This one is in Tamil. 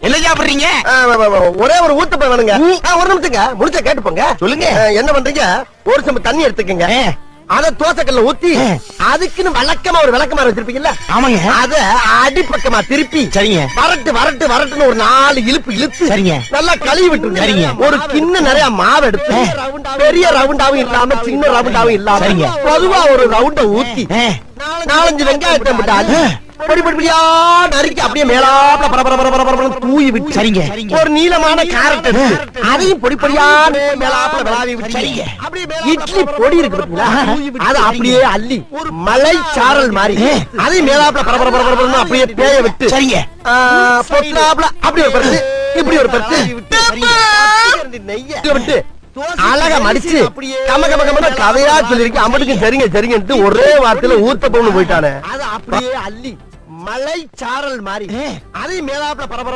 என்ன சாப்பிடுறீங்க? ஒரே ஒரு ஊத்தப்ப வேணுங்க. ஒரு நிமிஷங்க முடிச்ச கேட்டு போங்க. சொல்லுங்க. என்ன பண்றீங்க? ஒரு சம்பு தண்ணி எடுத்துக்கங்க. அத தோசைக்கல்ல ஊத்தி அதுக்குன்னு வழக்கமா ஒரு விளக்கமா வச்சிருப்பீங்கல்ல? ஆமாங்க. அத அடிப்பக்கமா திருப்பி சரிங்க. வரட்டுன்னு ஒரு 4 இழுப்பு இழுத்து சரிங்க. நல்லா கழுவி விட்டுருங்க. சரிங்க. ஒரு கிண்ணம் நிறைய மாவு எடுத்து பெரிய ரவுண்டாவும் இல்லாம சின்ன ரவுண்டாவும் இல்லாம சரிங்க. பொதுவா ஒரு ரவுண்ட ஊத்தி 4-5 வெங்காயத்தை போட்டு படிப்படியா நறுக்கி அப்படியே மேலாப்ல பரபர தூவி விட்டு சரிங்க. ஒரு நீளமான கேரட் எடுத்து அதையும் பொடிப்படியா மேலாப்ல விளாவி விட்டு சரிங்க. இட்லி பொடி இருக்கு பாத்தீங்களா? அது அப்படியே அள்ளி ஒரு மலை சாரல் மாதிரி அதையும் மேலாப்ல பரபர அப்படியே பேய விட்டு சரிங்க. பொட்டாப்ல அப்படி ஒரு பருத்து இப்படி ஒரு பருத்து நெய்ய விட்டு அழகா மடிச்சு கம கம கம கதையா சொல்லிருக்கேன். அம்பட்டுக்கு சரிங்க சரிங்க ஒரே வார்த்தையில ஊத்தப்பம்னு போயிட்டானே. அது அப்படியே அள்ளி மலை சாரல் மாதிரி அதையும் மேலாப்ல பரபர